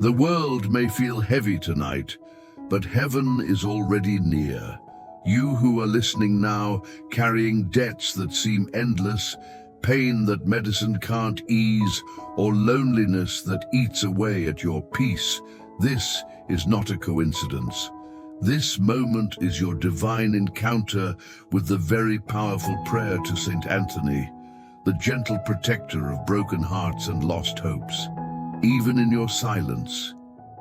The world may feel heavy tonight, but heaven is already near. You who are listening now, carrying debts that seem endless, pain that medicine can't ease, or loneliness that eats away at your peace, this is not a coincidence. This moment is your divine encounter with the very powerful prayer to Saint Anthony, the gentle protector of broken hearts and lost hopes. Even in your silence,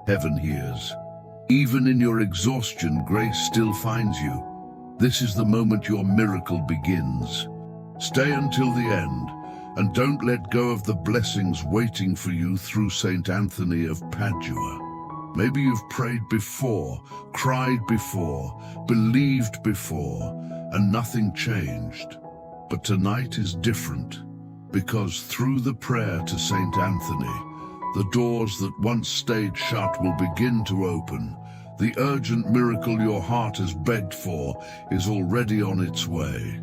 heaven hears. Even in your exhaustion, grace still finds you. This is the moment your miracle begins. Stay until the end, and don't let go of the blessings waiting for you through Saint Anthony of Padua. Maybe you've prayed before, cried before, believed before, and nothing changed. But tonight is different, because through the prayer to Saint Anthony, the doors that once stayed shut will begin to open. The urgent miracle your heart has begged for is already on its way.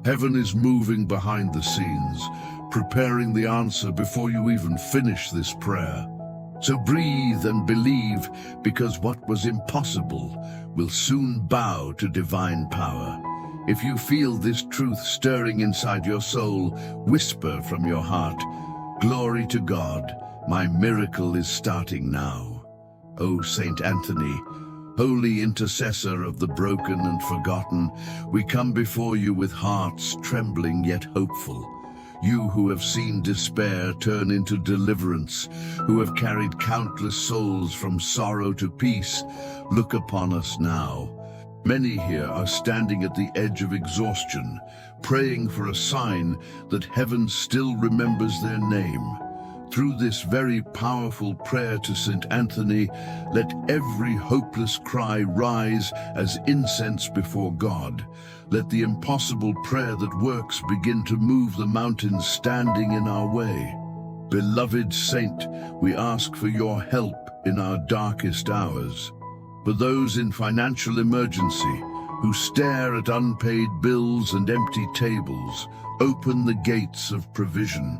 Heaven is moving behind the scenes, preparing the answer before you even finish this prayer. So breathe and believe, because what was impossible will soon bow to divine power. If you feel this truth stirring inside your soul, whisper from your heart, "Glory to God, my miracle is starting now." O Saint Anthony, holy intercessor of the broken and forgotten, we come before you with hearts trembling yet hopeful. You who have seen despair turn into deliverance, who have carried countless souls from sorrow to peace, look upon us now. Many here are standing at the edge of exhaustion, praying for a sign that heaven still remembers their name. Through this very powerful prayer to Saint Anthony, let every hopeless cry rise as incense before God. Let the impossible prayer that works begin to move the mountains standing in our way. Beloved Saint, we ask for your help in our darkest hours. For those in financial emergency, who stare at unpaid bills and empty tables, open the gates of provision.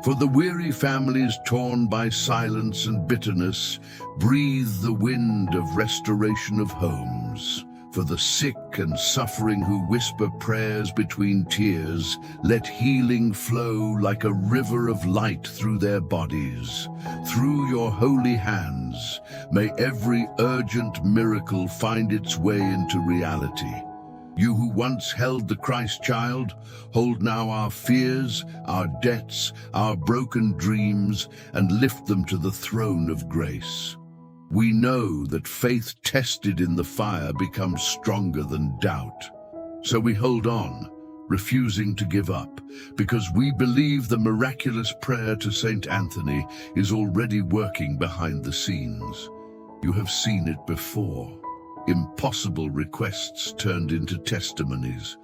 For the weary families torn by silence and bitterness, breathe the wind of restoration of homes. For the sick and suffering who whisper prayers between tears, let healing flow like a river of light through their bodies. Through your holy hands, may every urgent miracle find its way into reality. You who once held the Christ child, hold now our fears, our debts, our broken dreams, and lift them to the throne of grace. We know that faith tested in the fire becomes stronger than doubt. So we hold on, refusing to give up, because we believe the miraculous prayer to Saint Anthony is already working behind the scenes. You have seen it before. Impossible requests turned into testimonies,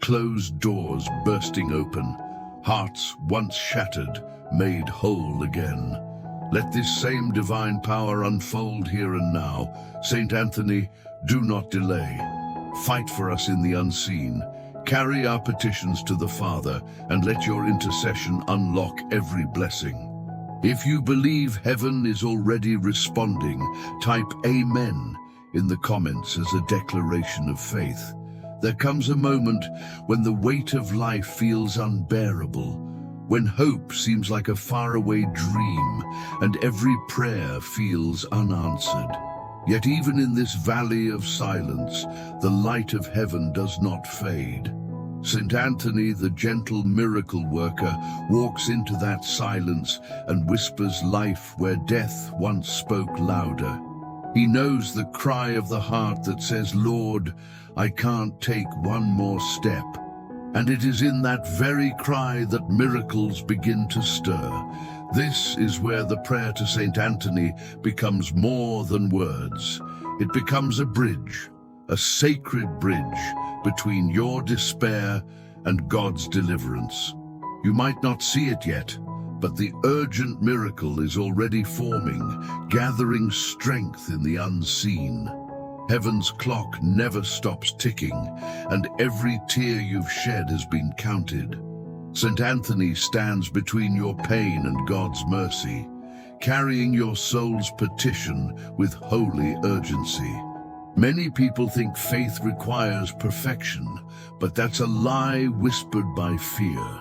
closed doors bursting open, hearts once shattered made whole again. Let this same divine power unfold here and now. Saint Anthony, do not delay. Fight for us in the unseen. Carry our petitions to the Father, and let your intercession unlock every blessing. If you believe heaven is already responding, type Amen in the comments as a declaration of faith. There comes a moment when the weight of life feels unbearable, when hope seems like a faraway dream and every prayer feels unanswered. Yet even in this valley of silence, the light of heaven does not fade. Saint Anthony, the gentle miracle worker, walks into that silence and whispers life where death once spoke louder. He knows the cry of the heart that says, "Lord, I can't take one more step." And it is in that very cry that miracles begin to stir. This is where the prayer to Saint Anthony becomes more than words. It becomes a bridge, a sacred bridge between your despair and God's deliverance. You might not see it yet, but the urgent miracle is already forming, gathering strength in the unseen. Heaven's clock never stops ticking, and every tear you've shed has been counted. Saint Anthony stands between your pain and God's mercy, carrying your soul's petition with holy urgency. Many people think faith requires perfection, but that's a lie whispered by fear.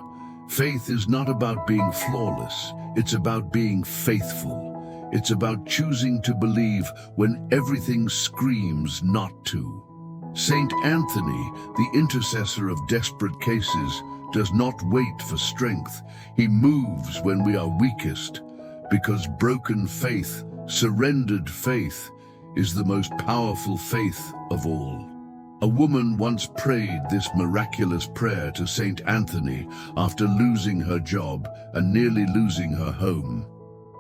Faith is not about being flawless, it's about being faithful. It's about choosing to believe when everything screams not to. Saint Anthony, the intercessor of desperate cases, does not wait for strength. He moves when we are weakest, because broken faith, surrendered faith, is the most powerful faith of all. A woman once prayed this miraculous prayer to Saint Anthony after losing her job and nearly losing her home.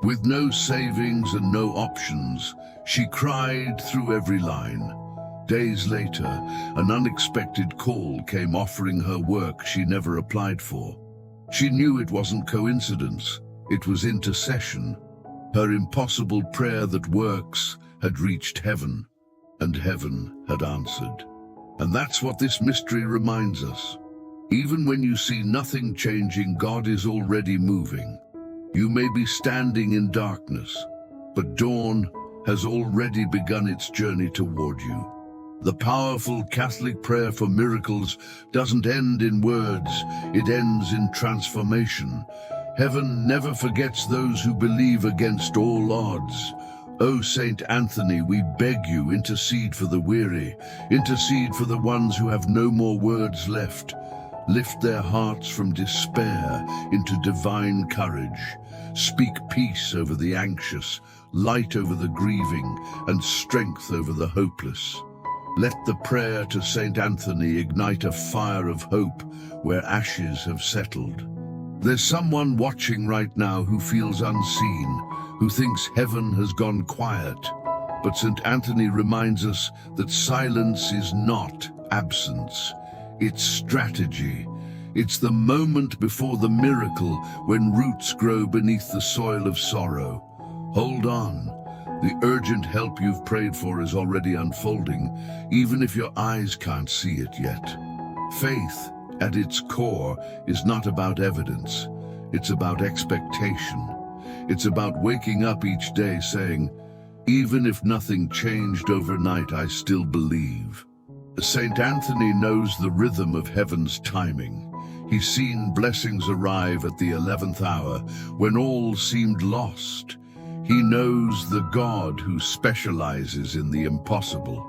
With no savings and no options, she cried through every line. Days later, an unexpected call came offering her work she never applied for. She knew it wasn't coincidence, it was intercession. Her impossible prayer that works had reached heaven, and heaven had answered. And that's what this mystery reminds us. Even when you see nothing changing, God is already moving. You may be standing in darkness, but dawn has already begun its journey toward you. The powerful Catholic prayer for miracles doesn't end in words, it ends in transformation. Heaven never forgets those who believe against all odds. O Saint Anthony, we beg you, intercede for the weary, intercede for the ones who have no more words left. Lift their hearts from despair into divine courage. Speak peace over the anxious, light over the grieving, and strength over the hopeless. Let the prayer to Saint Anthony ignite a fire of hope where ashes have settled. There's someone watching right now who feels unseen, who thinks heaven has gone quiet. But Saint Anthony reminds us that silence is not absence. It's strategy. It's the moment before the miracle, when roots grow beneath the soil of sorrow. Hold on. The urgent help you've prayed for is already unfolding, even if your eyes can't see it yet. Faith, at its core, is not about evidence. It's about expectation. It's about waking up each day saying, even if nothing changed overnight, I still believe. Saint Anthony knows the rhythm of heaven's timing. He's seen blessings arrive at the 11th hour when all seemed lost. He knows the God who specializes in the impossible.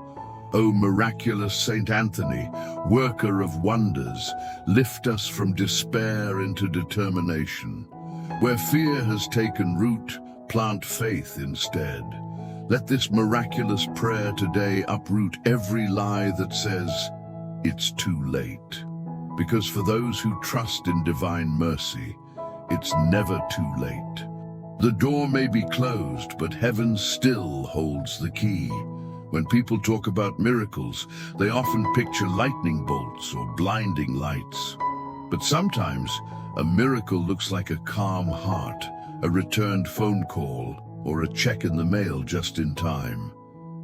O miraculous Saint Anthony, worker of wonders, lift us from despair into determination. Where fear has taken root, plant faith instead. Let this miraculous prayer today uproot every lie that says, it's too late. Because for those who trust in divine mercy, it's never too late. The door may be closed, but heaven still holds the key. When people talk about miracles, they often picture lightning bolts or blinding lights. But sometimes, a miracle looks like a calm heart, a returned phone call, or a check in the mail just in time.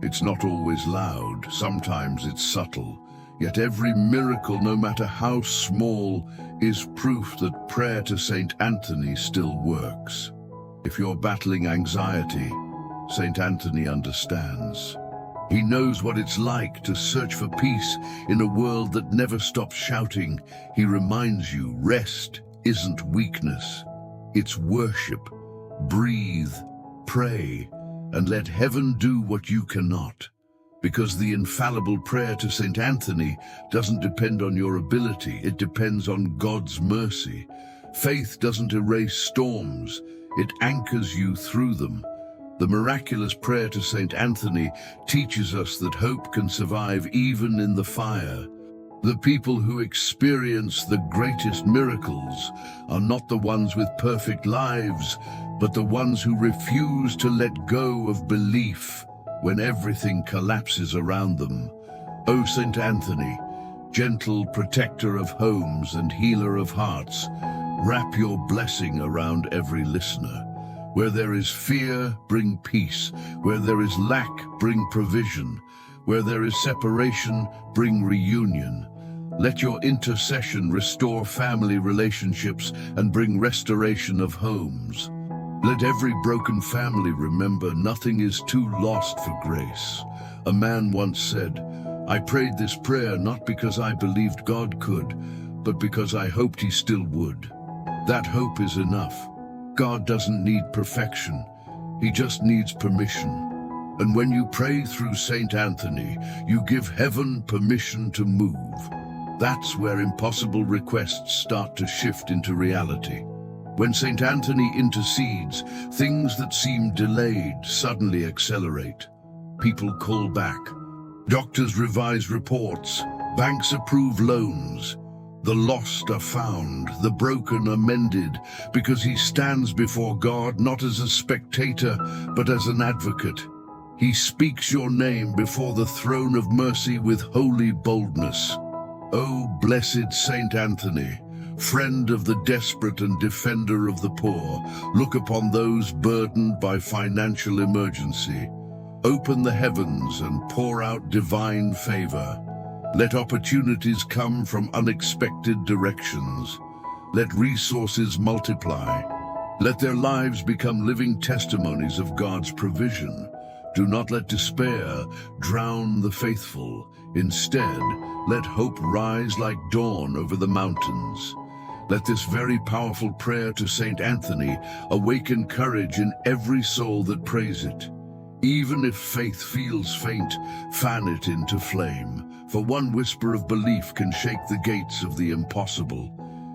It's not always loud, sometimes it's subtle. Yet every miracle, no matter how small, is proof that prayer to Saint Anthony still works. If you're battling anxiety, Saint Anthony understands. He knows what it's like to search for peace in a world that never stops shouting. He reminds you, rest isn't weakness, it's worship. Breathe, pray, and let heaven do what you cannot. Because the infallible prayer to Saint Anthony doesn't depend on your ability, it depends on God's mercy. Faith doesn't erase storms, it anchors you through them. The miraculous prayer to Saint Anthony teaches us that hope can survive even in the fire. The people who experience the greatest miracles are not the ones with perfect lives, but the ones who refuse to let go of belief when everything collapses around them. O Saint Anthony, gentle protector of homes and healer of hearts, wrap your blessing around every listener. Where there is fear, bring peace. Where there is lack, bring provision. Where there is separation, bring reunion. Let your intercession restore family relationships and bring restoration of homes. Let every broken family remember nothing is too lost for grace. A man once said, "I prayed this prayer not because I believed God could, but because I hoped he still would." That hope is enough. God doesn't need perfection. He just needs permission. And when you pray through Saint Anthony, you give heaven permission to move. That's where impossible requests start to shift into reality. When Saint Anthony intercedes, things that seem delayed suddenly accelerate. People call back. Doctors revise reports. Banks approve loans. The lost are found, the broken are mended, because he stands before God not as a spectator, but as an advocate. He speaks your name before the throne of mercy with holy boldness. O blessed Saint Anthony, friend of the desperate and defender of the poor, look upon those burdened by financial emergency. Open the heavens and pour out divine favor. Let opportunities come from unexpected directions. Let resources multiply. Let their lives become living testimonies of God's provision. Do not let despair drown the faithful. Instead, let hope rise like dawn over the mountains. Let this very powerful prayer to Saint Anthony awaken courage in every soul that prays it. Even if faith feels faint, fan it into flame, for one whisper of belief can shake the gates of the impossible.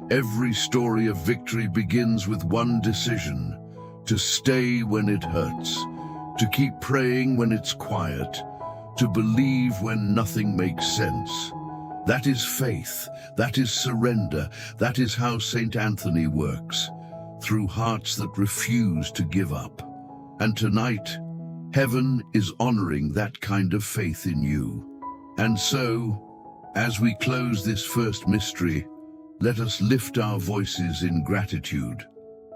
Every story of victory begins with one decision: to stay when it hurts, to keep praying when it's quiet, to believe when nothing makes sense. That is faith, that is surrender, that is how Saint Anthony works, through hearts that refuse to give up. And tonight, heaven is honoring that kind of faith in you. And so, as we close this first mystery, let us lift our voices in gratitude.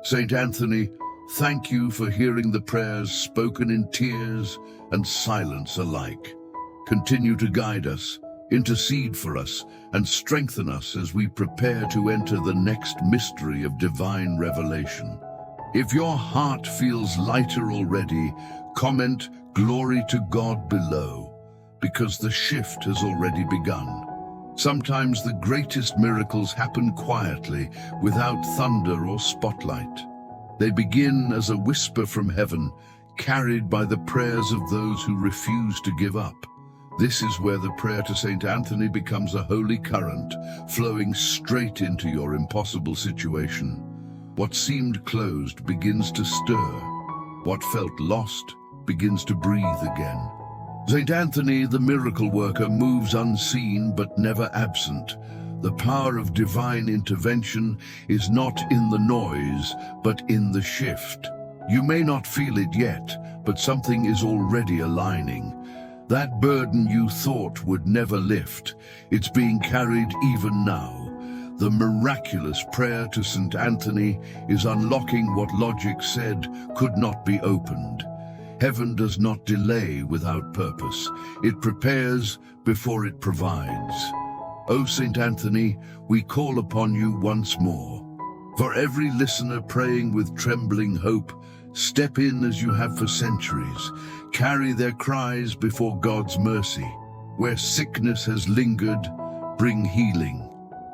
Saint Anthony, thank you for hearing the prayers spoken in tears and silence alike. Continue to guide us, intercede for us, and strengthen us as we prepare to enter the next mystery of divine revelation. If your heart feels lighter already, comment "Glory to God" below, because the shift has already begun. Sometimes the greatest miracles happen quietly, without thunder or spotlight. They begin as a whisper from heaven, carried by the prayers of those who refuse to give up. This is where the prayer to Saint Anthony becomes a holy current, flowing straight into your impossible situation. What seemed closed begins to stir. What felt lost begins to breathe again. Saint Anthony, the miracle worker, moves unseen but never absent. The power of divine intervention is not in the noise, but in the shift. You may not feel it yet, but something is already aligning. That burden you thought would never lift, it's being carried even now. The miraculous prayer to Saint Anthony is unlocking what logic said could not be opened. Heaven does not delay without purpose. It prepares before it provides. O Saint Anthony, we call upon you once more. For every listener praying with trembling hope, step in as you have for centuries. Carry their cries before God's mercy. Where sickness has lingered, bring healing.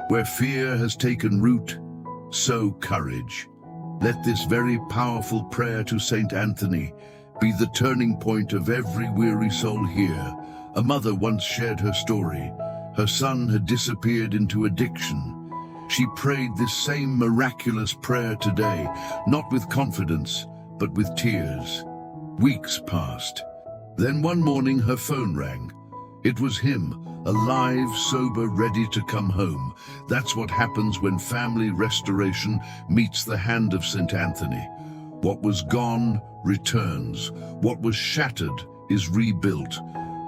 Where fear has taken root, sow courage. Let this very powerful prayer to Saint Anthony be the turning point of every weary soul here. A mother once shared her story. Her son had disappeared into addiction. She prayed this same miraculous prayer today, not with confidence, but with tears. Weeks passed. Then one morning her phone rang. It was him, alive, sober, ready to come home. That's what happens when family restoration meets the hand of Saint Anthony. What was gone returns. What was shattered is rebuilt.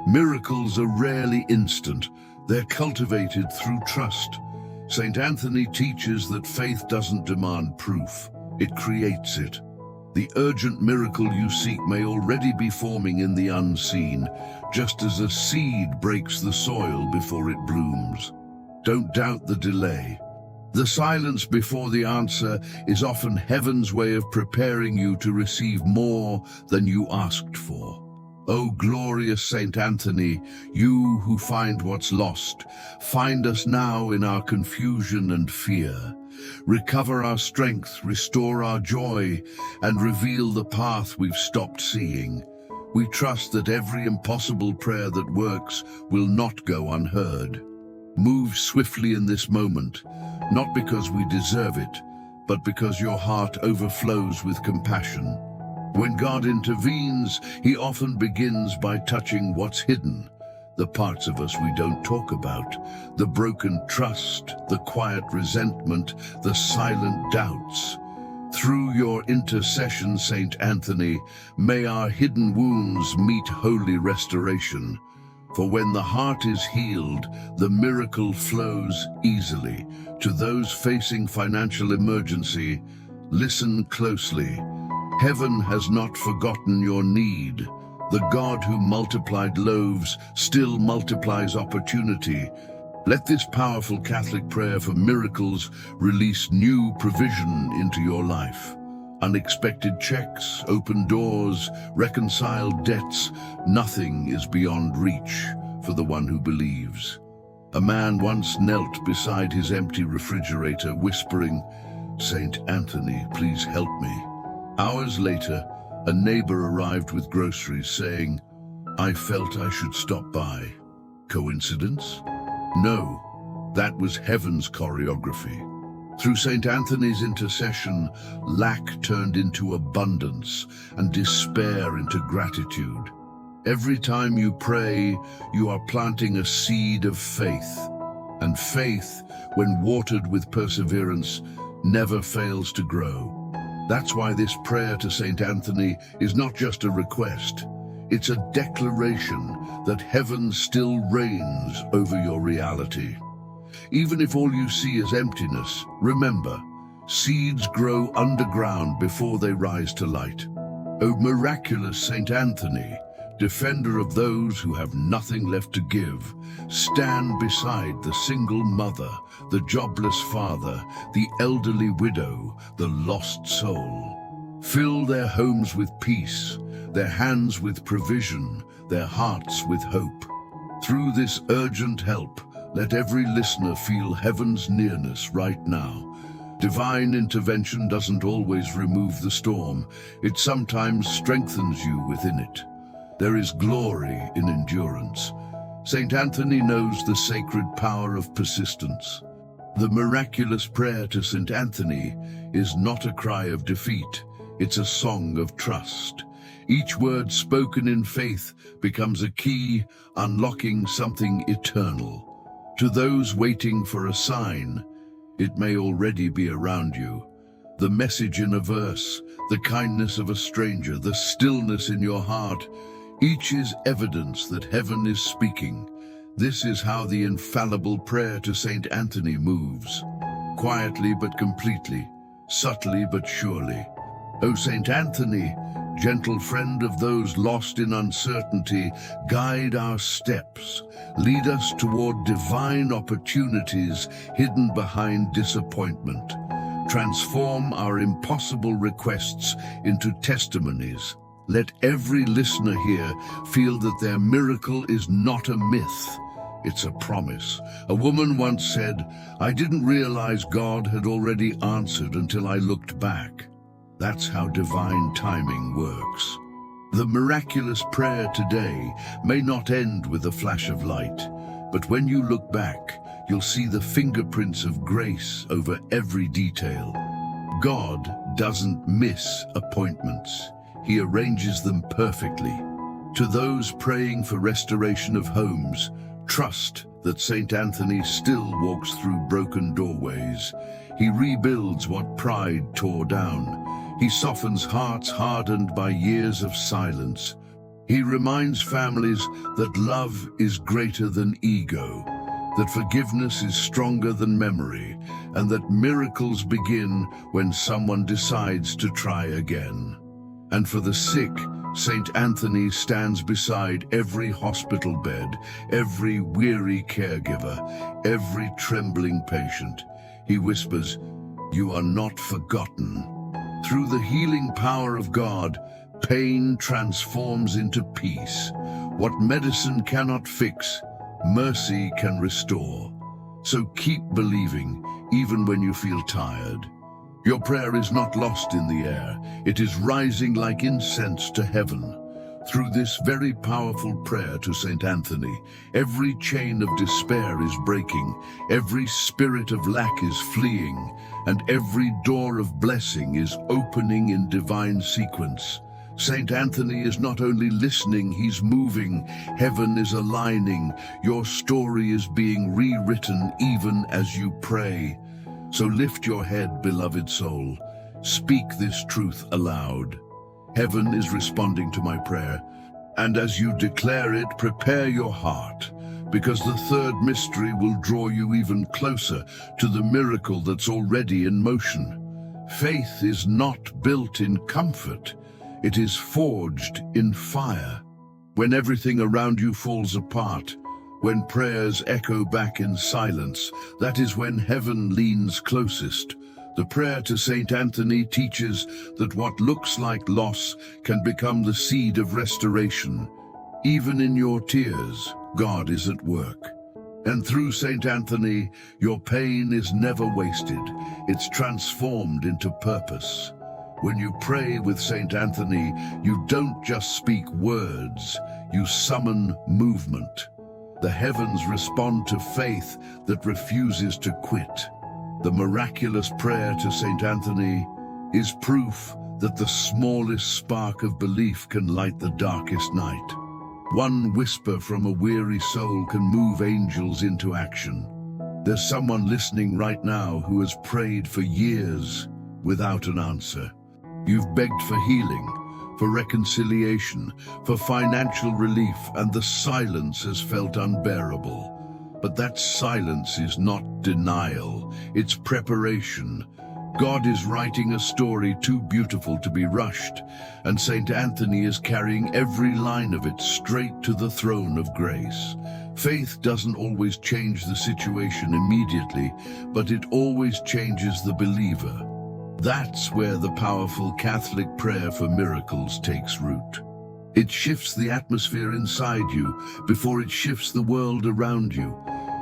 Miracles are rarely instant. They're cultivated through trust. Saint Anthony teaches that faith doesn't demand proof. It creates it. The urgent miracle you seek may already be forming in the unseen, just as a seed breaks the soil before it blooms. Don't doubt the delay. The silence before the answer is often heaven's way of preparing you to receive more than you asked for. O glorious Saint Anthony, you who find what's lost, find us now in our confusion and fear. Recover our strength, restore our joy, and reveal the path we've stopped seeing. We trust that every impossible prayer that works will not go unheard. Move swiftly in this moment, not because we deserve it, but because your heart overflows with compassion. When God intervenes, he often begins by touching what's hidden, the parts of us we don't talk about, the broken trust, the quiet resentment, the silent doubts. Through your intercession, Saint Anthony, may our hidden wounds meet holy restoration. For when the heart is healed, the miracle flows easily. To those facing financial emergency, listen closely. Heaven has not forgotten your need. The God who multiplied loaves still multiplies opportunity. Let this powerful Catholic prayer for miracles release new provision into your life. Unexpected checks, open doors, reconciled debts, nothing is beyond reach for the one who believes. A man once knelt beside his empty refrigerator, whispering, "Saint Anthony, please help me." Hours later, a neighbor arrived with groceries, saying, "I felt I should stop by." Coincidence? No, that was heaven's choreography. Through St. Anthony's intercession, lack turned into abundance and despair into gratitude. Every time you pray, you are planting a seed of faith. And faith, when watered with perseverance, never fails to grow. That's why this prayer to St. Anthony is not just a request. It's a declaration that heaven still reigns over your reality. Even if all you see is emptiness, remember, seeds grow underground before they rise to light. O miraculous Saint Anthony, defender of those who have nothing left to give, stand beside the single mother, the jobless father, the elderly widow, the lost soul. Fill their homes with peace, their hands with provision, their hearts with hope. Through this urgent help, let every listener feel heaven's nearness right now. Divine intervention doesn't always remove the storm. It sometimes strengthens you within it. There is glory in endurance. St. Anthony knows the sacred power of persistence. The miraculous prayer to St. Anthony is not a cry of defeat. It's a song of trust. Each word spoken in faith becomes a key, unlocking something eternal. To those waiting for a sign, it may already be around you. The message in a verse, the kindness of a stranger, the stillness in your heart, each is evidence that heaven is speaking. This is how the infallible prayer to Saint Anthony moves. Quietly but completely, subtly but surely. O Saint Anthony, gentle friend of those lost in uncertainty, guide our steps. Lead us toward divine opportunities hidden behind disappointment. Transform our impossible requests into testimonies. Let every listener here feel that their miracle is not a myth. It's a promise. A woman once said, "I didn't realize God had already answered until I looked back." That's how divine timing works. The miraculous prayer today may not end with a flash of light, but when you look back, you'll see the fingerprints of grace over every detail. God doesn't miss appointments. He arranges them perfectly. To those praying for restoration of homes, trust that St. Anthony still walks through broken doorways. He rebuilds what pride tore down. He softens hearts hardened by years of silence. He reminds families that love is greater than ego, that forgiveness is stronger than memory, and that miracles begin when someone decides to try again. And for the sick, St. Anthony stands beside every hospital bed, every weary caregiver, every trembling patient. He whispers, "You are not forgotten." Through the healing power of God, pain transforms into peace. What medicine cannot fix, mercy can restore. So keep believing, even when you feel tired. Your prayer is not lost in the air. It is rising like incense to heaven. Through this very powerful prayer to Saint Anthony, every chain of despair is breaking, every spirit of lack is fleeing, and every door of blessing is opening in divine sequence. Saint Anthony is not only listening, he's moving. Heaven is aligning. Your story is being rewritten even as you pray. So lift your head, beloved soul. Speak this truth aloud. Heaven is responding to my prayer. And as you declare it, prepare your heart, because the third mystery will draw you even closer to the miracle that's already in motion. Faith is not built in comfort. It is forged in fire. When everything around you falls apart, when prayers echo back in silence, that is when heaven leans closest. The prayer to Saint Anthony teaches that what looks like loss can become the seed of restoration. Even in your tears, God is at work. And through Saint Anthony, your pain is never wasted. It's transformed into purpose. When you pray with Saint Anthony, you don't just speak words, you summon movement. The heavens respond to faith that refuses to quit. The miraculous prayer to Saint Anthony is proof that the smallest spark of belief can light the darkest night. One whisper from a weary soul can move angels into action. There's someone listening right now who has prayed for years without an answer. You've begged for healing, for reconciliation, for financial relief, and the silence has felt unbearable. But that silence is not denial, it's preparation. God is writing a story too beautiful to be rushed, and Saint Anthony is carrying every line of it straight to the throne of grace. Faith doesn't always change the situation immediately, but it always changes the believer. That's where the powerful Catholic prayer for miracles takes root. It shifts the atmosphere inside you before it shifts the world around you.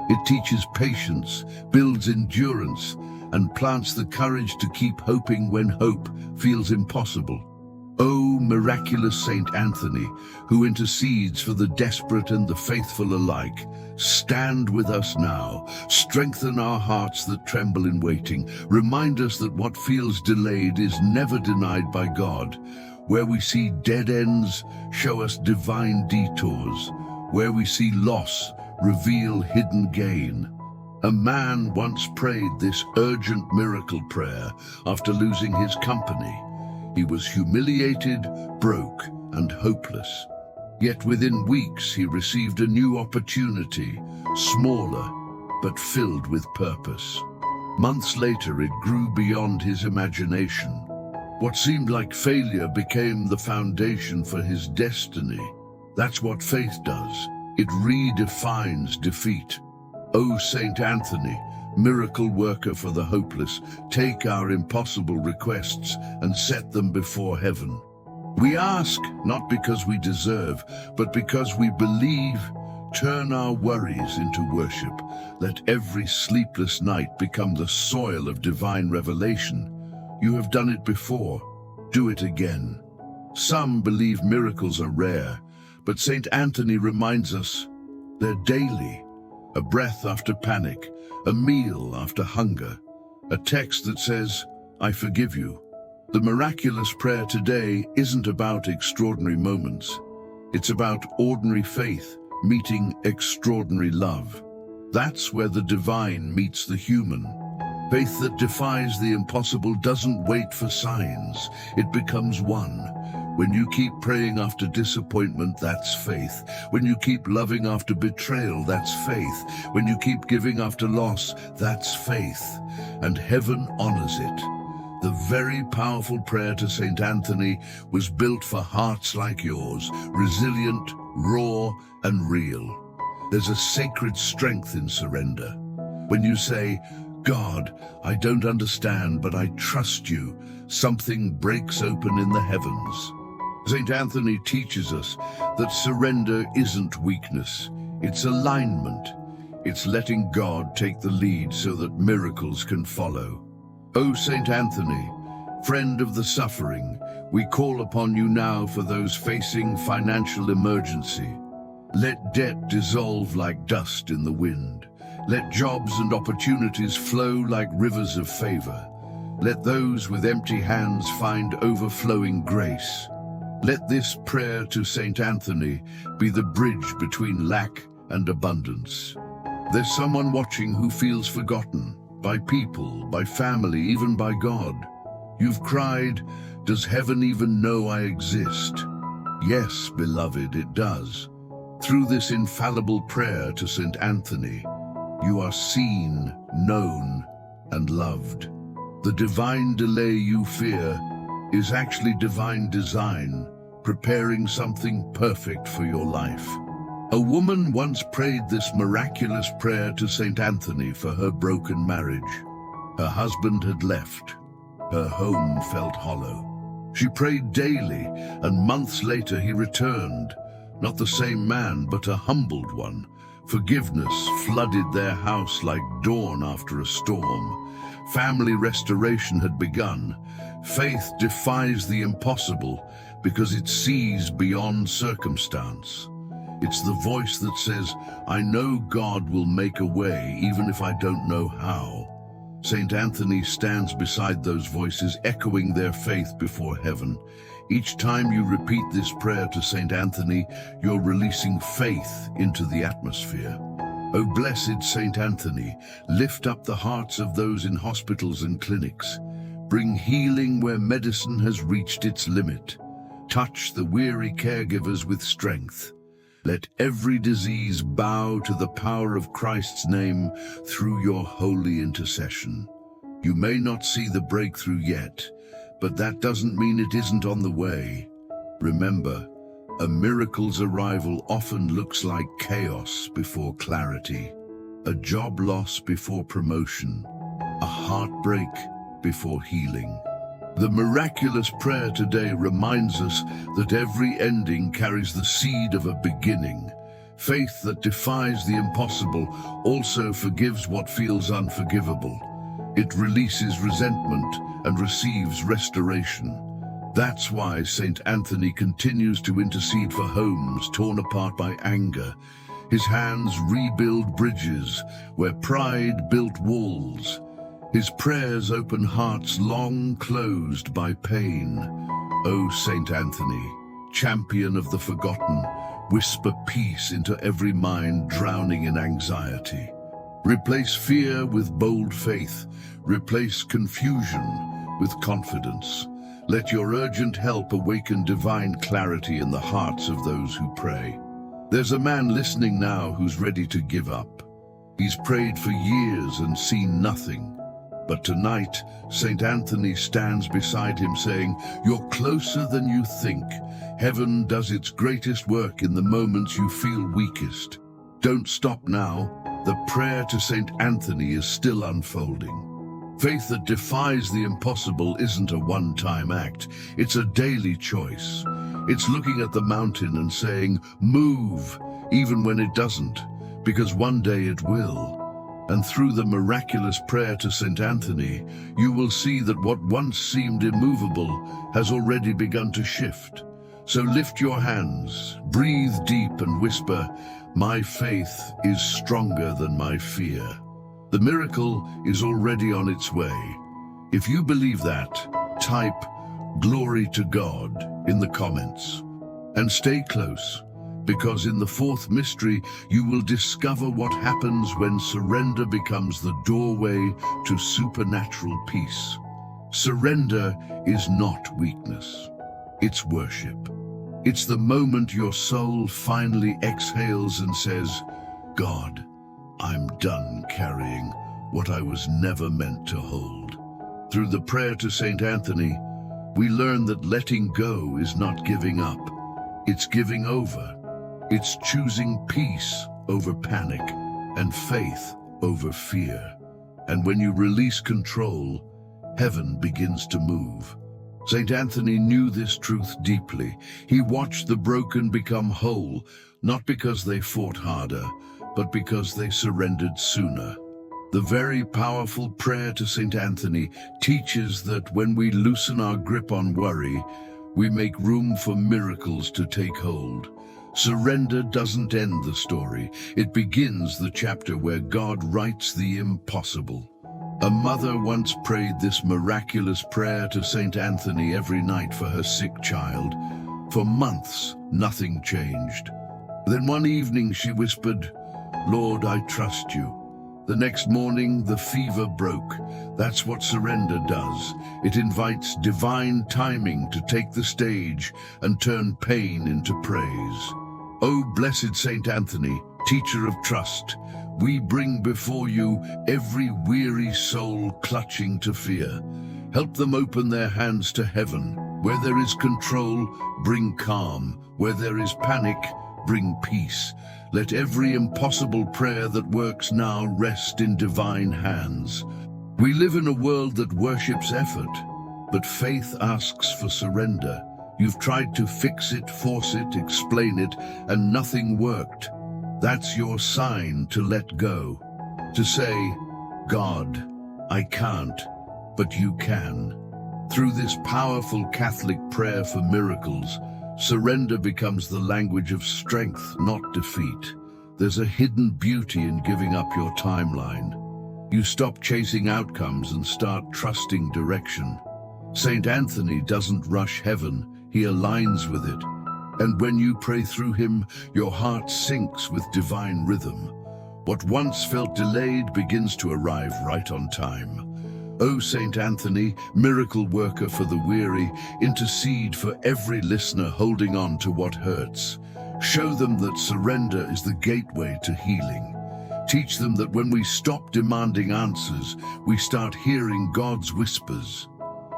It teaches patience, builds endurance, and plants the courage to keep hoping when hope feels impossible. O miraculous Saint Anthony, who intercedes for the desperate and the faithful alike, stand with us now. Strengthen our hearts that tremble in waiting. Remind us that what feels delayed is never denied by God. Where we see dead ends, show us divine detours. Where we see loss, reveal hidden gain. A man once prayed this urgent miracle prayer after losing his company. He was humiliated, broke, and hopeless. Yet within weeks he received a new opportunity, smaller, but filled with purpose. Months later it grew beyond his imagination. What seemed like failure became the foundation for his destiny. That's what faith does. It redefines defeat. O Saint Anthony, miracle worker for the hopeless, take our impossible requests and set them before heaven. We ask not because we deserve, but because we believe. Turn our worries into worship. Let every sleepless night become the soil of divine revelation. You have done it before. Do it again. Some believe miracles are rare, but Saint Anthony reminds us they're daily. A breath after panic, a meal after hunger, a text that says, "I forgive you." The miraculous prayer today isn't about extraordinary moments. It's about ordinary faith meeting extraordinary love. That's where the divine meets the human. Faith that defies the impossible doesn't wait for signs. It becomes one. When you keep praying after disappointment, that's faith. When you keep loving after betrayal, that's faith. When you keep giving after loss, that's faith. And heaven honors it. The very powerful prayer to Saint Anthony was built for hearts like yours, resilient, raw, and real. There's a sacred strength in surrender. When you say, God, I don't understand, but I trust you. Something breaks open in the heavens. St. Anthony teaches us that surrender isn't weakness, it's alignment. It's letting God take the lead so that miracles can follow. O St. Anthony, friend of the suffering, we call upon you now for those facing financial emergency. Let debt dissolve like dust in the wind. Let jobs and opportunities flow like rivers of favor. Let those with empty hands find overflowing grace. Let this prayer to St. Anthony be the bridge between lack and abundance. There's someone watching who feels forgotten, by people, by family, even by God. You've cried, "Does heaven even know I exist?" Yes, beloved, it does. Through this infallible prayer to St. Anthony, you are seen, known, and loved. The divine delay you fear is actually divine design, preparing something perfect for your life. A woman once prayed this miraculous prayer to St. Anthony for her broken marriage. Her husband had left. Her home felt hollow. She prayed daily, and months later he returned. Not the same man, but a humbled one. Forgiveness flooded their house like dawn after a storm. Family restoration had begun. Faith defies the impossible because it sees beyond circumstance. It's the voice that says, "I know God will make a way even if I don't know how." St. Anthony stands beside those voices, echoing their faith before heaven. Each time you repeat this prayer to St. Anthony, you're releasing faith into the atmosphere. O blessed St. Anthony, lift up the hearts of those in hospitals and clinics. Bring healing where medicine has reached its limit. Touch the weary caregivers with strength. Let every disease bow to the power of Christ's name through your holy intercession. You may not see the breakthrough yet, but that doesn't mean it isn't on the way. Remember, a miracle's arrival often looks like chaos before clarity, a job loss before promotion, a heartbreak before healing. The miraculous prayer today reminds us that every ending carries the seed of a beginning. Faith that defies the impossible also forgives what feels unforgivable. It releases resentment and receives restoration. That's why St. Anthony continues to intercede for homes torn apart by anger. His hands rebuild bridges where pride built walls. His prayers open hearts long closed by pain. O St. Anthony, champion of the forgotten, whisper peace into every mind drowning in anxiety. Replace fear with bold faith. Replace confusion with confidence. Let your urgent help awaken divine clarity in the hearts of those who pray. There's a man listening now who's ready to give up. He's prayed for years and seen nothing. But tonight, St. Anthony stands beside him saying, "You're closer than you think. Heaven does its greatest work in the moments you feel weakest. Don't stop now. The prayer to St. Anthony is still unfolding." Faith that defies the impossible isn't a one-time act. It's a daily choice. It's looking at the mountain and saying, "Move," even when it doesn't, because one day it will. And through the miraculous prayer to St. Anthony, you will see that what once seemed immovable has already begun to shift. So lift your hands, breathe deep and whisper, "My faith is stronger than my fear." The miracle is already on its way. If you believe that, type "Glory to God" in the comments. And stay close, because in the fourth mystery, you will discover what happens when surrender becomes the doorway to supernatural peace. Surrender is not weakness. It's worship. It's the moment your soul finally exhales and says, "God, I'm done carrying what I was never meant to hold." Through the prayer to St. Anthony, we learn that letting go is not giving up. It's giving over. It's choosing peace over panic and faith over fear. And when you release control, heaven begins to move. Saint Anthony knew this truth deeply. He watched the broken become whole, not because they fought harder, but because they surrendered sooner. The very powerful prayer to Saint Anthony teaches that when we loosen our grip on worry, we make room for miracles to take hold. Surrender doesn't end the story. It begins the chapter where God writes the impossible. A mother once prayed this miraculous prayer to Saint Anthony every night for her sick child. For months, nothing changed. Then one evening she whispered, "Lord, I trust you." The next morning, the fever broke. That's what surrender does. It invites divine timing to take the stage and turn pain into praise. O blessed Saint Anthony, teacher of trust, we bring before you every weary soul clutching to fear. Help them open their hands to heaven. Where there is control, bring calm. Where there is panic, bring peace. Let every impossible prayer that works now rest in divine hands. We live in a world that worships effort, but faith asks for surrender. You've tried to fix it, force it, explain it, and nothing worked. That's your sign to let go. To say, "God, I can't, but you can." Through this powerful Catholic prayer for miracles, surrender becomes the language of strength, not defeat. There's a hidden beauty in giving up your timeline. You stop chasing outcomes and start trusting direction. Saint Anthony doesn't rush heaven, he aligns with it. And when you pray through him, your heart syncs with divine rhythm. What once felt delayed begins to arrive right on time. O Saint Anthony, miracle worker for the weary, intercede for every listener holding on to what hurts. Show them that surrender is the gateway to healing. Teach them that when we stop demanding answers, we start hearing God's whispers.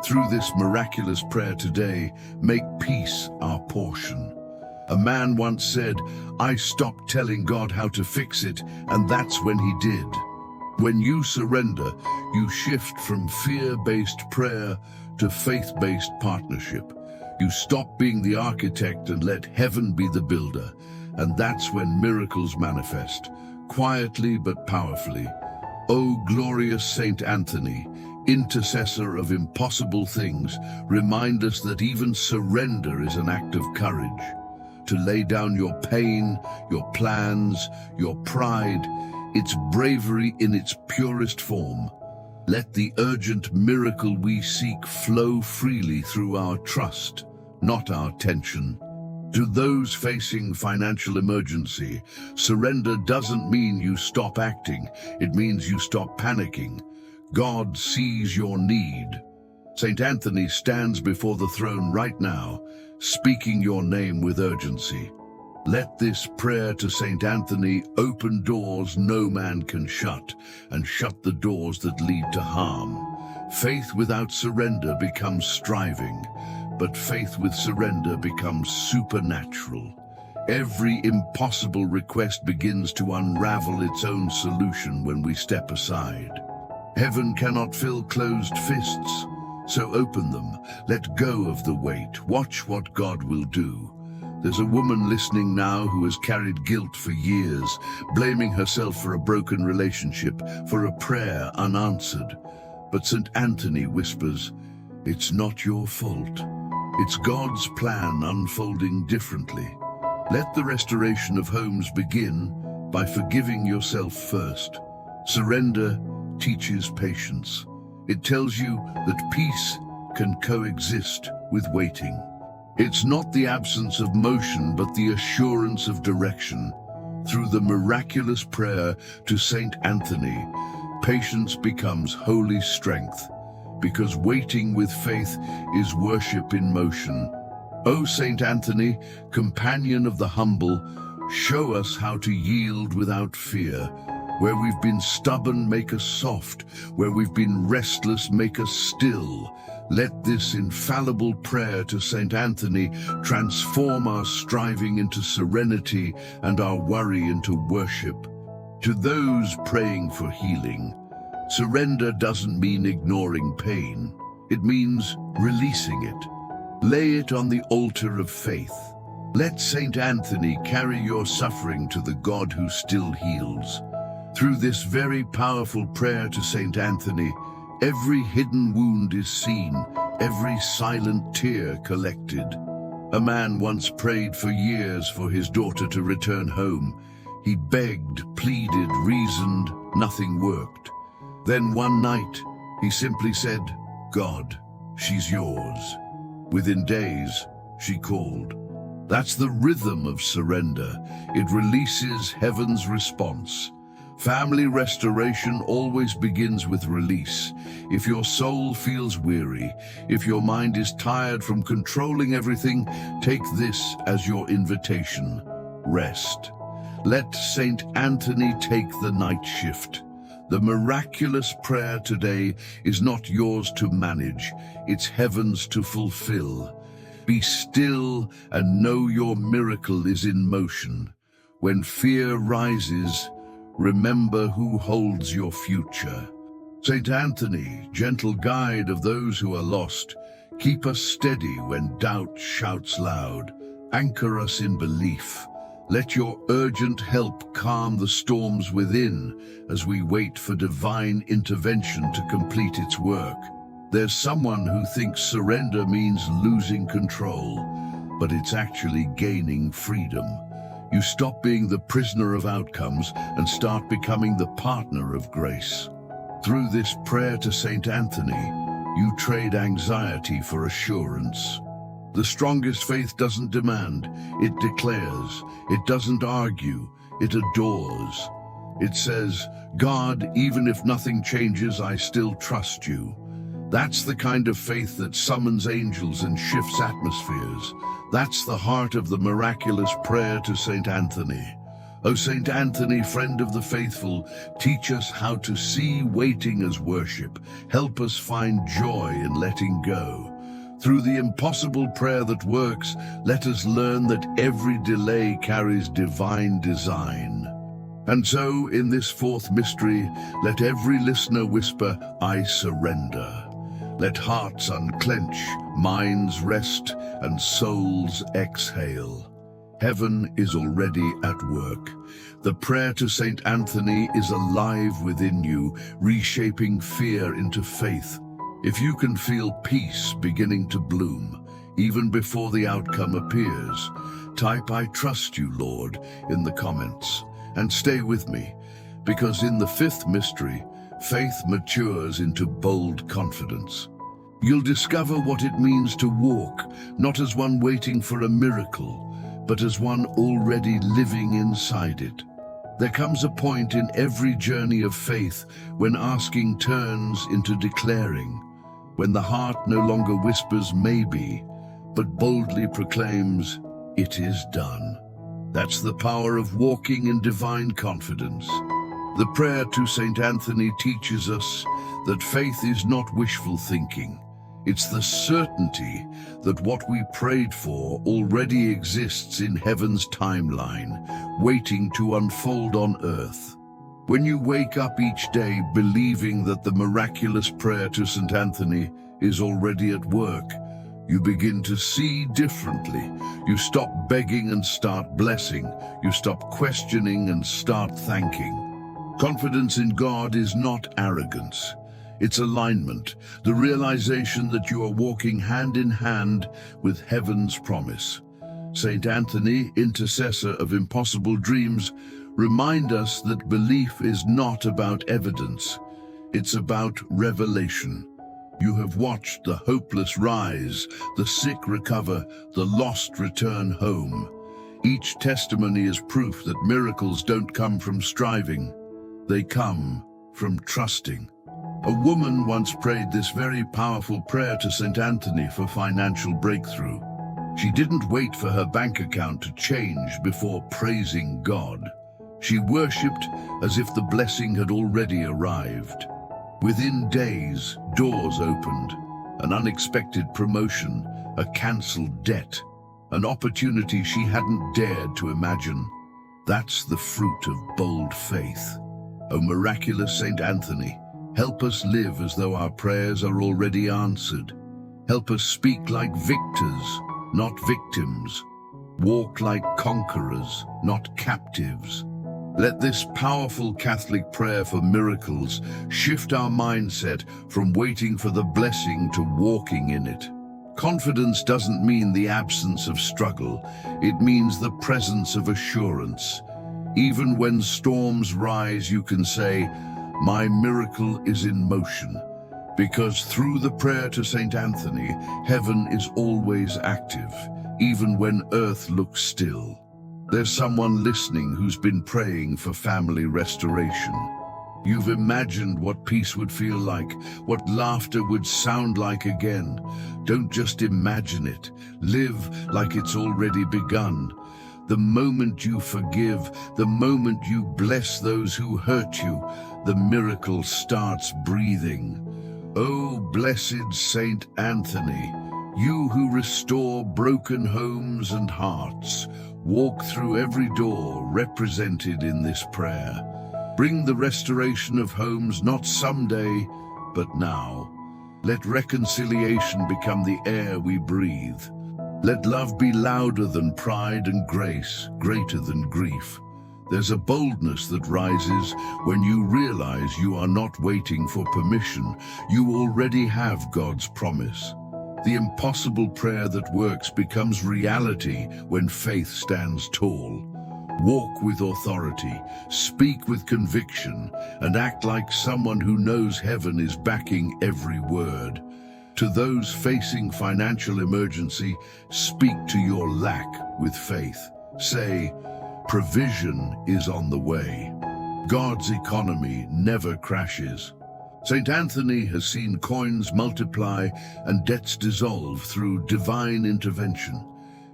Through this miraculous prayer today, make peace our portion. A man once said, "I stopped telling God how to fix it, and that's when he did." When you surrender, you shift from fear-based prayer to faith-based partnership. You stop being the architect and let heaven be the builder. And that's when miracles manifest, quietly but powerfully. O glorious Saint Anthony, intercessor of impossible things, remind us that even surrender is an act of courage. To lay down your pain, your plans, your pride, it's bravery in its purest form. Let the urgent miracle we seek flow freely through our trust, not our tension. To those facing financial emergency, surrender doesn't mean you stop acting, it means you stop panicking. God sees your need. Saint Anthony stands before the throne right now, speaking your name with urgency. Let this prayer to Saint Anthony open doors no man can shut, and shut the doors that lead to harm. Faith without surrender becomes striving, but faith with surrender becomes supernatural. Every impossible request begins to unravel its own solution when we step aside. Heaven cannot fill closed fists, so open them, let go of the weight, watch what God will do. There's a woman listening now who has carried guilt for years, blaming herself for a broken relationship, for a prayer unanswered. But St. Anthony whispers, "It's not your fault. It's God's plan unfolding differently." Let the restoration of homes begin by forgiving yourself first. Surrender teaches patience. It tells you that peace can coexist with waiting. It's not the absence of motion, but the assurance of direction. Through the miraculous prayer to Saint Anthony, patience becomes holy strength, because waiting with faith is worship in motion. O Saint Anthony, companion of the humble, show us how to yield without fear. Where we've been stubborn, make us soft. Where we've been restless, make us still. Let this infallible prayer to Saint Anthony transform our striving into serenity and our worry into worship. To those praying for healing, Surrender doesn't mean ignoring pain. It means releasing it. Lay it on the altar of faith. Let Saint Anthony carry your suffering to the God who still heals. Through this very powerful prayer to Saint Anthony, every hidden wound is seen, every silent tear collected. A man once prayed for years for his daughter to return home. He begged, pleaded, reasoned, nothing worked. Then one night, he simply said, "God, she's yours." Within days, she called. That's the rhythm of surrender. It releases heaven's response. Family restoration always begins with release. If your soul feels weary, if your mind is tired from controlling everything, take this as your invitation. Rest. Let Saint Anthony take the night shift. The miraculous prayer today is not yours to manage, it's heaven's to fulfill. Be still and know your miracle is in motion. When fear rises, remember who holds your future. Saint Anthony, gentle guide of those who are lost, keep us steady when doubt shouts loud. Anchor us in belief. Let your urgent help calm the storms within as we wait for divine intervention to complete its work. There's someone who thinks surrender means losing control, but it's actually gaining freedom. You stop being the prisoner of outcomes and start becoming the partner of grace. Through this prayer to Saint Anthony, you trade anxiety for assurance. The strongest faith doesn't demand, it declares. It doesn't argue, it adores. It says, "God, even if nothing changes, I still trust you." That's the kind of faith that summons angels and shifts atmospheres. That's the heart of the miraculous prayer to Saint Anthony. O Saint Anthony, friend of the faithful, teach us how to see waiting as worship. Help us find joy in letting go. Through the impossible prayer that works, let us learn that every delay carries divine design. And so, in this fourth mystery, let every listener whisper, "I surrender." Let hearts unclench, minds rest, and souls exhale. Heaven is already at work. The prayer to Saint Anthony is alive within you, reshaping fear into faith. If you can feel peace beginning to bloom, even before the outcome appears, type "I trust you, Lord" in the comments. And stay with me, because in the fifth mystery, faith matures into bold confidence. You'll discover what it means to walk, not as one waiting for a miracle, but as one already living inside it. There comes a point in every journey of faith when asking turns into declaring, when the heart no longer whispers maybe, but boldly proclaims, "It is done." That's the power of walking in divine confidence. The prayer to Saint Anthony teaches us that faith is not wishful thinking. It's the certainty that what we prayed for already exists in heaven's timeline, waiting to unfold on earth. When you wake up each day believing that the miraculous prayer to Saint Anthony is already at work, you begin to see differently. You stop begging and start blessing. You stop questioning and start thanking. Confidence in God is not arrogance. It's alignment, the realization that you are walking hand in hand with heaven's promise. Saint Anthony, intercessor of impossible dreams, remind us that belief is not about evidence. It's about revelation. You have watched the hopeless rise, the sick recover, the lost return home. Each testimony is proof that miracles don't come from striving. They come from trusting. A woman once prayed this very powerful prayer to Saint Anthony for financial breakthrough. She didn't wait for her bank account to change before praising God. She worshipped as if the blessing had already arrived. Within days, doors opened, an unexpected promotion, a cancelled debt, an opportunity she hadn't dared to imagine. That's the fruit of bold faith. O miraculous Saint Anthony, Help us live as though our prayers are already answered. Help us speak like victors, not victims. Walk like conquerors, not captives. Let this powerful Catholic prayer for miracles shift our mindset from waiting for the blessing to walking in it. Confidence doesn't mean the absence of struggle. It means the presence of assurance. Even when storms rise, you can say, "My miracle is in motion." Because through the prayer to Saint Anthony, heaven is always active, even when earth looks still. There's someone listening who's been praying for family restoration. You've imagined what peace would feel like, what laughter would sound like again. Don't just imagine it. Live like it's already begun. The moment you forgive, the moment you bless those who hurt you, the miracle starts breathing. Oh, blessed Saint Anthony, you who restore broken homes and hearts, walk through every door represented in this prayer. Bring the restoration of homes not someday, but now. Let reconciliation become the air we breathe. Let love be louder than pride and grace, greater than grief. There's a boldness that rises when you realize you are not waiting for permission. You already have God's promise. The impossible prayer that works becomes reality when faith stands tall. Walk with authority, speak with conviction, and act like someone who knows heaven is backing every word. To those facing financial emergency, speak to your lack with faith. Say, provision is on the way. God's economy never crashes. Saint Anthony has seen coins multiply and debts dissolve through divine intervention.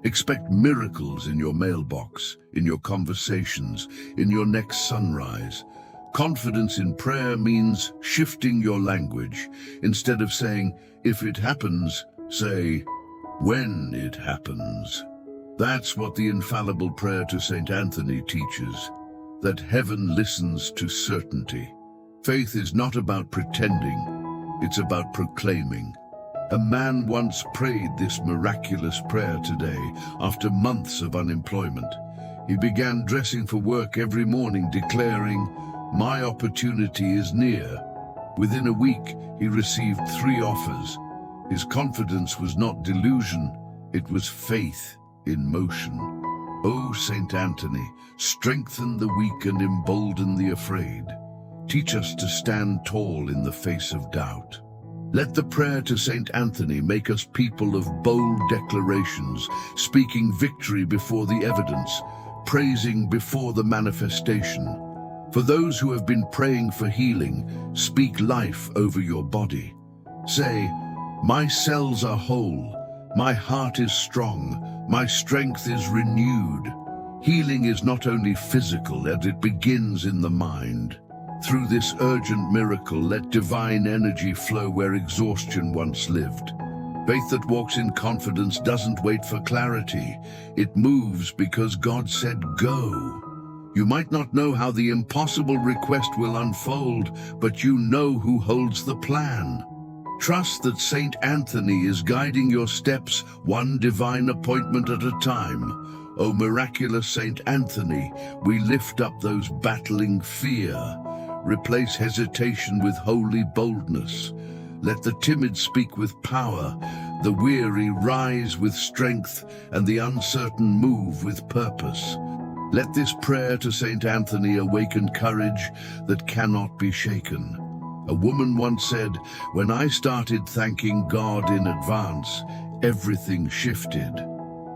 Expect miracles in your mailbox, in your conversations, in your next sunrise. Confidence in prayer means shifting your language. Instead of saying, "If it happens," say, "When it happens." That's what the infallible prayer to Saint Anthony teaches, that heaven listens to certainty. Faith is not about pretending, it's about proclaiming. A man once prayed this miraculous prayer today after months of unemployment. He began dressing for work every morning, declaring, "My opportunity is near." Within a week, he received 3 offers. His confidence was not delusion, it was faith in motion. O Saint Anthony, strengthen the weak and embolden the afraid. Teach us to stand tall in the face of doubt. Let the prayer to Saint Anthony make us people of bold declarations, speaking victory before the evidence, praising before the manifestation. For those who have been praying for healing, speak life over your body. Say, "My cells are whole, my heart is strong, my strength is renewed." Healing is not only physical, and it begins in the mind. Through this urgent miracle, let divine energy flow where exhaustion once lived. Faith that walks in confidence doesn't wait for clarity. It moves because God said go. You might not know how the impossible request will unfold, but you know who holds the plan. Trust that Saint Anthony is guiding your steps, one divine appointment at a time. O miraculous Saint Anthony, we lift up those battling fear. Replace hesitation with holy boldness. Let the timid speak with power, the weary rise with strength, and the uncertain move with purpose. Let this prayer to Saint Anthony awaken courage that cannot be shaken. A woman once said, "When I started thanking God in advance, everything shifted."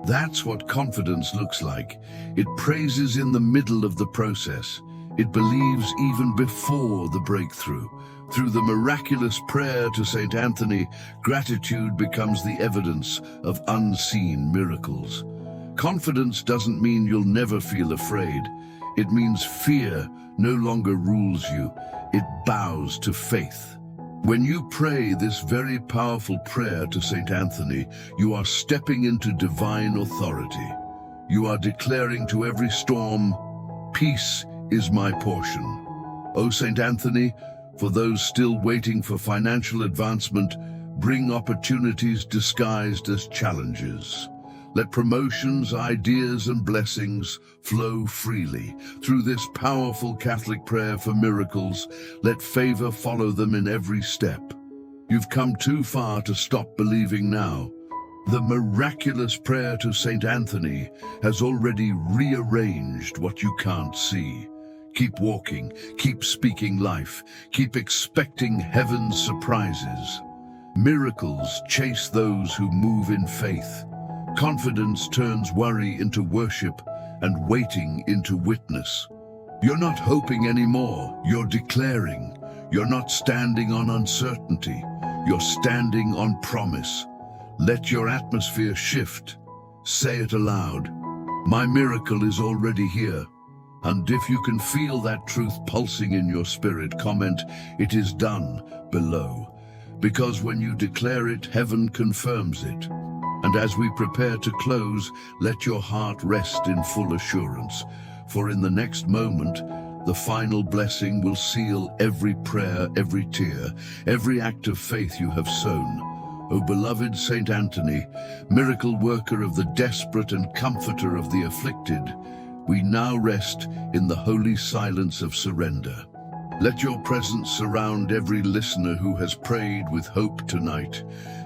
That's what confidence looks like. It praises in the middle of the process. It believes even before the breakthrough. Through the miraculous prayer to Saint Anthony, gratitude becomes the evidence of unseen miracles. Confidence doesn't mean you'll never feel afraid. It means fear no longer rules you. It bows to faith. When you pray this very powerful prayer to Saint Anthony, you are stepping into divine authority. You are declaring to every storm, "Peace is my portion." O Saint Anthony, For those still waiting for financial advancement, bring opportunities disguised as challenges. Let promotions, ideas, and blessings flow freely. Through this powerful Catholic prayer for miracles, let favor follow them in every step. You've come too far to stop believing now. The miraculous prayer to Saint Anthony has already rearranged what you can't see. Keep walking, keep speaking life, keep expecting heaven's surprises. Miracles chase those who move in faith. Confidence turns worry into worship and waiting into witness. You're not hoping anymore, you're declaring. You're not standing on uncertainty, you're standing on promise. Let your atmosphere shift. Say it aloud. My miracle is already here. And if you can feel that truth pulsing in your spirit, comment, "It is done," below. Because when you declare it, heaven confirms it. And as we prepare to close, let your heart rest in full assurance. For in the next moment, the final blessing will seal every prayer, every tear, every act of faith you have sown. O beloved Saint Anthony, miracle worker of the desperate and comforter of the afflicted, we now rest in the holy silence of surrender. Let your presence surround every listener who has prayed with hope tonight.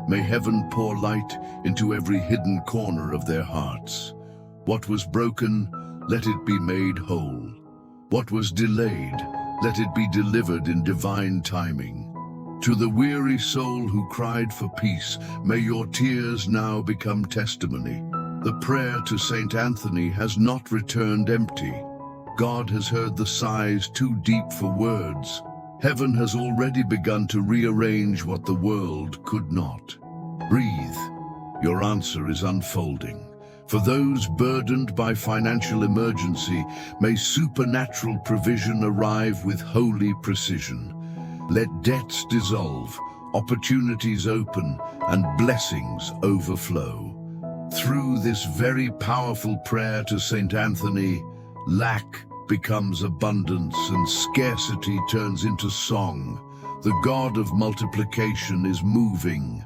May heaven pour light into every hidden corner of their hearts. What was broken, let it be made whole. What was delayed, let it be delivered in divine timing. To the weary soul who cried for peace, may your tears now become testimony. The prayer to Saint Anthony has not returned empty. God has heard the sighs too deep for words. Heaven has already begun to rearrange what the world could not. Breathe. Your answer is unfolding. For those burdened by financial emergency, may supernatural provision arrive with holy precision. Let debts dissolve, opportunities open, and blessings overflow. Through this very powerful prayer to Saint Anthony, lack becomes abundance and scarcity turns into song. The God of multiplication is moving.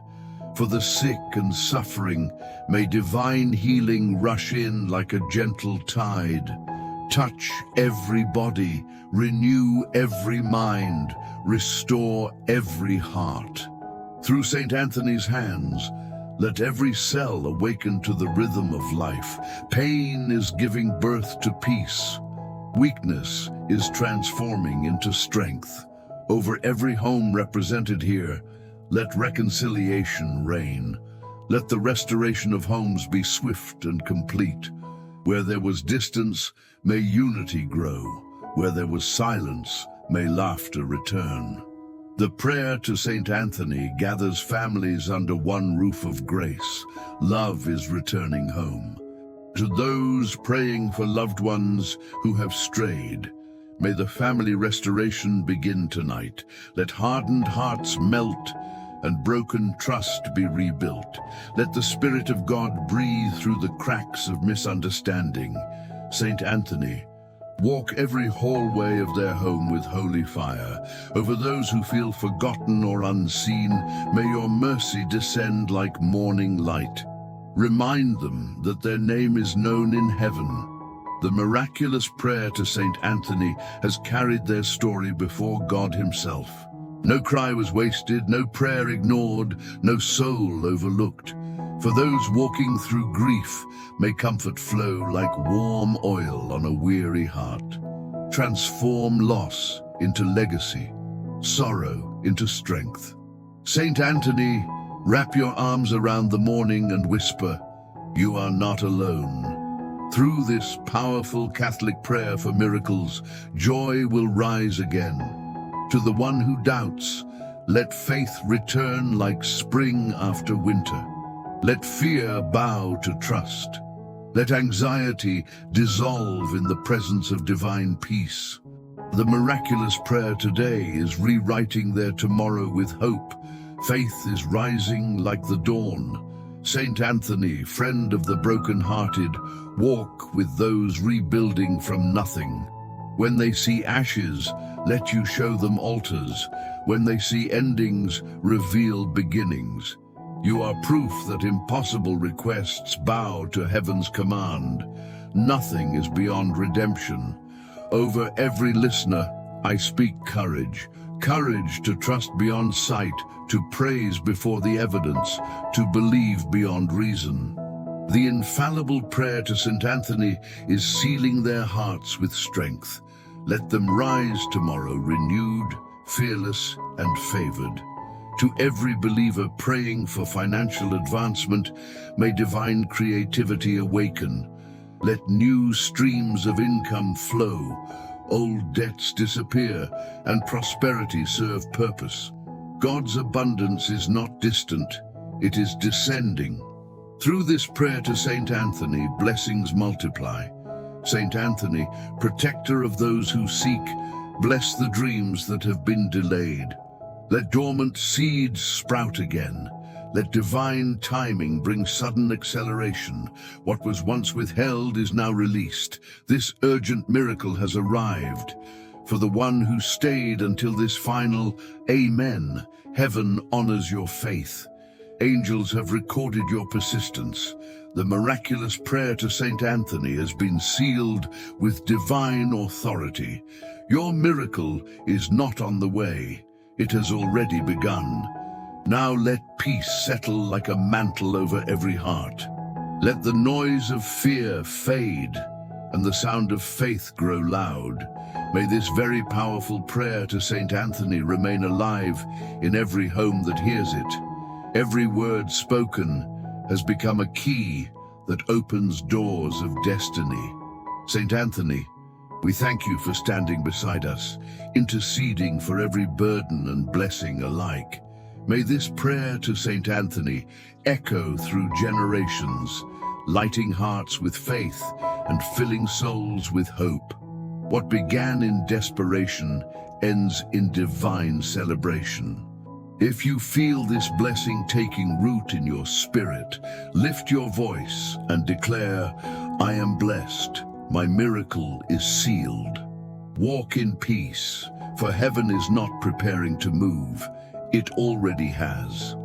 For the sick and suffering, may divine healing rush in like a gentle tide. Touch every body, renew every mind, restore every heart. Through Saint Anthony's hands, let every cell awaken to the rhythm of life. Pain is giving birth to peace. Weakness is transforming into strength. Over every home represented here, let reconciliation reign. Let the restoration of homes be swift and complete. Where there was distance, may unity grow. Where there was silence, may laughter return. The prayer to Saint Anthony gathers families under one roof of grace. Love is returning home. To those praying for loved ones who have strayed, may the family restoration begin tonight. Let hardened hearts melt and broken trust be rebuilt. Let the Spirit of God breathe through the cracks of misunderstanding. Saint Anthony, walk every hallway of their home with holy fire. Over those who feel forgotten or unseen, may your mercy descend like morning light. Remind them that their name is known in heaven. The miraculous prayer to Saint Anthony has carried their story before God himself. No cry was wasted, no prayer ignored, no soul overlooked. For those walking through grief, may comfort flow like warm oil on a weary heart. Transform loss into legacy, sorrow into strength. Saint Anthony, wrap your arms around the mourning and whisper, "You are not alone." Through this powerful Catholic prayer for miracles, joy will rise again. To the one who doubts, let faith return like spring after winter. Let fear bow to trust. Let anxiety dissolve in the presence of divine peace. The miraculous prayer today is rewriting their tomorrow with hope. Faith is rising like the dawn. Saint Anthony, friend of the broken-hearted, walk with those rebuilding from nothing. When they see ashes, let you show them altars. When they see endings, reveal beginnings. You are proof that impossible requests bow to heaven's command. Nothing is beyond redemption. Over every listener, I speak courage. Courage to trust beyond sight, to praise before the evidence, to believe beyond reason. The infallible prayer to St. Anthony is sealing their hearts with strength. Let them rise tomorrow renewed, fearless, and favored. To every believer praying for financial advancement, may divine creativity awaken. Let new streams of income flow, old debts disappear, and prosperity serve purpose. God's abundance is not distant, it is descending. Through this prayer to St. Anthony, blessings multiply. St. Anthony, protector of those who seek, bless the dreams that have been delayed. Let dormant seeds sprout again. Let divine timing bring sudden acceleration. What was once withheld is now released. This urgent miracle has arrived. For the one who stayed until this final Amen, heaven honors your faith. Angels have recorded your persistence. The miraculous prayer to St. Anthony has been sealed with divine authority. Your miracle is not on the way. It has already begun. Now let peace settle like a mantle over every heart. Let the noise of fear fade and the sound of faith grow loud. May this very powerful prayer to St. Anthony remain alive in every home that hears it. Every word spoken has become a key that opens doors of destiny. St. Anthony, we thank you for standing beside us, interceding for every burden and blessing alike. May this prayer to St. Anthony echo through generations, lighting hearts with faith and filling souls with hope. What began in desperation ends in divine celebration. If you feel this blessing taking root in your spirit, lift your voice and declare, I am blessed. My miracle is sealed. Walk in peace, for heaven is not preparing to move. It already has.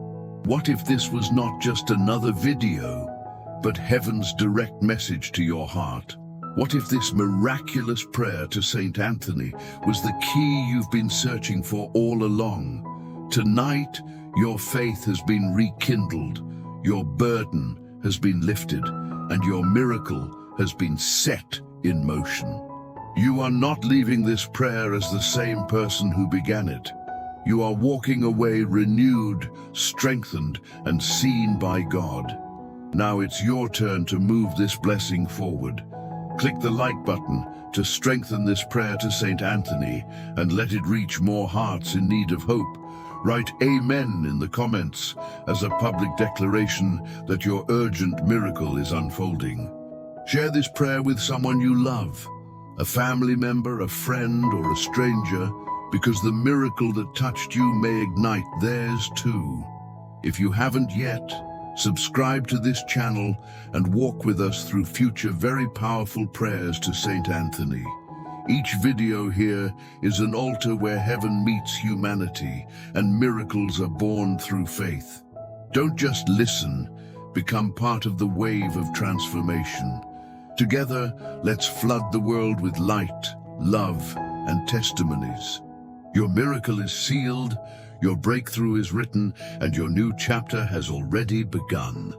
What if this was not just another video, but heaven's direct message to your heart? What if this miraculous prayer to St. Anthony was the key you've been searching for all along? Tonight, your faith has been rekindled, your burden has been lifted, and your miracle has been set in motion. You are not leaving this prayer as the same person who began it. You are walking away renewed, strengthened, and seen by God. Now it's your turn to move this blessing forward. Click the like button to strengthen this prayer to St. Anthony and let it reach more hearts in need of hope. Write Amen in the comments as a public declaration that your urgent miracle is unfolding. Share this prayer with someone you love, a family member, a friend, or a stranger, because the miracle that touched you may ignite theirs too. If you haven't yet, subscribe to this channel and walk with us through future very powerful prayers to St. Anthony. Each video here is an altar where heaven meets humanity and miracles are born through faith. Don't just listen, become part of the wave of transformation. Together, let's flood the world with light, love, and testimonies. Your miracle is sealed, your breakthrough is written, and your new chapter has already begun.